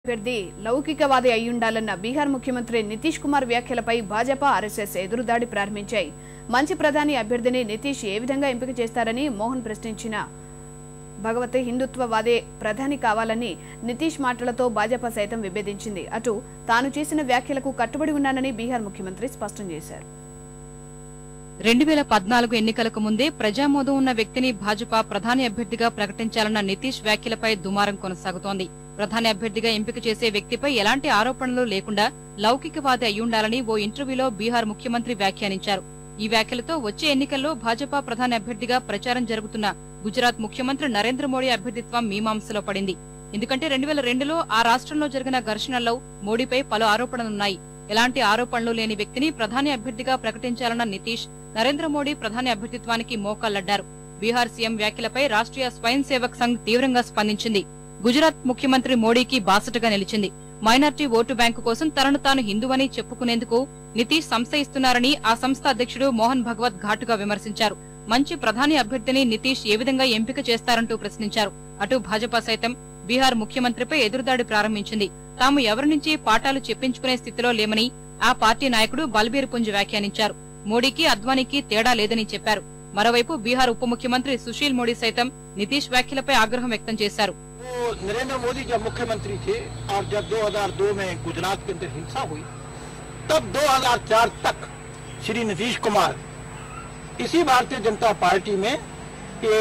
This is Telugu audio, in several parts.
అభ్యర్థి లౌకికవాది అయ్యుండాలన్న బీహార్ ముఖ్యమంత్రి నితీష్ కుమార్ వ్యాఖ్యలపై భాజపా ఆర్ఎస్ఎస్ ఎదురుదాడి ప్రారంభించాయి. మంచి ప్రధాని అభ్యర్థిని నితీష్ ఏ విధంగా ఎంపిక చేస్తారని మోహన్ ప్రశ్నించిన భగవత్ హిందుత్వవాదే ప్రధాని కావాలని నితీష్ మాటలతో భాజపా సైతం విభేదించింది. అటు తాను చేసిన వ్యాఖ్యలకు కట్టుబడి ఉన్నానని బీహార్ ముఖ్యమంత్రి స్పష్టం చేశారు. 2014 ఎన్నికలకు ముందే ప్రజామోదం ఉన్న వ్యక్తిని భాజపా ప్రధాని అభ్యర్థిగా ప్రకటించాలన్న నితీష్ వ్యాఖ్యలపై దుమారం కొనసాగుతోంది. ప్రధాని అభ్యర్థిగా ఎంపిక చేసే వ్యక్తిపై ఎలాంటి ఆరోపణలు లేకుండా లౌకికవాది అయ్యుండాలని ఓ ఇంటర్వ్యూలో బీహార్ ముఖ్యమంత్రి వ్యాఖ్యానించారు. ఈ వ్యాఖ్యలతో వచ్చే ఎన్నికల్లో భాజపా ప్రధాని అభ్యర్థిగా ప్రచారం జరుగుతున్న గుజరాత్ ముఖ్యమంత్రి నరేంద్ర మోడీ అభ్యర్థిత్వం మీమాంసలో పడింది. ఎందుకంటే 2002లో ఆ రాష్ట్రంలో జరిగిన ఘర్షణల్లో మోడీపై పలు ఆరోపణలున్నాయి. ఎలాంటి ఆరోపణలు లేని వ్యక్తిని ప్రధాని అభ్యర్థిగా ప్రకటించాలన్న నితీష్ నరేంద్ర మోడీ ప్రధాని అభ్యర్థిత్వానికి మోకాళ్లడ్డారు. బీహార్ సీఎం వ్యాఖ్యలపై రాష్ట్రీయ స్వయం సేవక్ సంఘ్ తీవ్రంగా స్పందించింది. గుజరాత్ ముఖ్యమంత్రి మోడీకి బాసటగా నిలిచింది. మైనార్టీ ఓటు బ్యాంకు కోసం తనను తాను హిందువని చెప్పుకునేందుకు నితీష్ సంశయిస్తున్నారని ఆ సంస్థ అధ్యక్షుడు మోహన్ భగవత్ ఘాటుగా విమర్శించారు. మంచి ప్రధాని అభ్యర్థిని నితీష్ ఏ విధంగా ఎంపిక చేస్తారంటూ ప్రశ్నించారు. అటు భాజపా సైతం బీహార్ ముఖ్యమంత్రిపై ఎదురుదాడి ప్రారంభించింది. తాము ఎవరి నుంచి పాఠాలు చెప్పించుకునే స్థితిలో లేమని ఆ పార్టీ నాయకుడు బల్బీర్ పుంజ్ వ్యాఖ్యానించారు. మోడీకి అద్వానీకి తేడా లేదని చెప్పారు. మరోవైపు బీహార్ ఉప ముఖ్యమంత్రి సుశీల్ మోడీ సైతం నితీష్ వ్యాఖ్యలపై ఆగ్రహం వ్యక్తం చేశారు. नरेंद्र मोदी जब मुख्यमंत्री थे और जब 2002 में गुजरात के अंदर हिंसा हुई, तब 2004 तक श्री नीतीश कुमार इसी भारतीय जनता पार्टी में के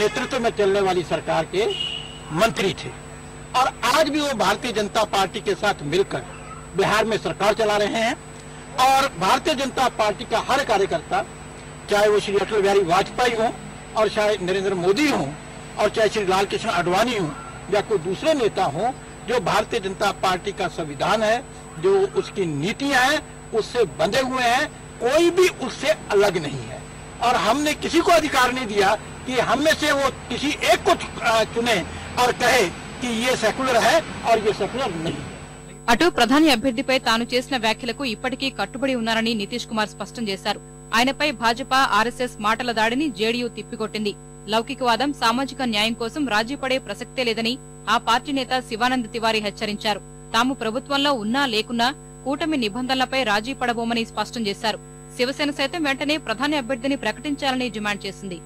नेतृत्व में चलने वाली सरकार के मंत्री थे और आज भी वो भारतीय जनता पार्टी के साथ मिलकर बिहार में सरकार चला रहे हैं। और भारतीय जनता पार्टी का हर कार्यकर्ता, चाहे वो श्री अटल बिहारी वाजपेयी हो और चाहे नरेंद्र मोदी हो और चाहे श्री लाल कृष्ण आडवाणी हो या कोई दूसरे नेता हो, जो भारतीय जनता पार्टी का संविधान है, जो उसकी नीतियां हैं, उससे बंधे हुए हैं, कोई भी उससे अलग नहीं है। और हमने किसी को अधिकार नहीं दिया कि हम में से वो किसी एक को चुने और कहे कि ये सेकुलर है और ये सेकुलर नहीं है। అటు ప్రధాని అభ్యర్థిపై తాను చేసిన వ్యాఖ్యలకు ఇప్పటికీ కట్టుబడి ఉన్నారని నితీష్ కుమార్ స్పష్టం చేశారు. ఆయనపై భాజపా ఆర్ఎస్ఎస్ మాటల దాడిని జేడీయూ తిప్పికొట్టింది. లౌకికవాదం, సామాజిక న్యాయం కోసం రాజీ పడే ప్రసక్తే లేదని ఆ పార్టీ నేత శివానంద్ తివారీ హెచ్చరించారు. తాము ప్రభుత్వంలో ఉన్నా లేకున్నా కూటమి నిబంధనలపై రాజీ పడబోమని స్పష్టం చేశారు. శివసేన సైతం వెంటనే ప్రధాని అభ్యర్థిని ప్రకటించాలని డిమాండ్ చేసింది.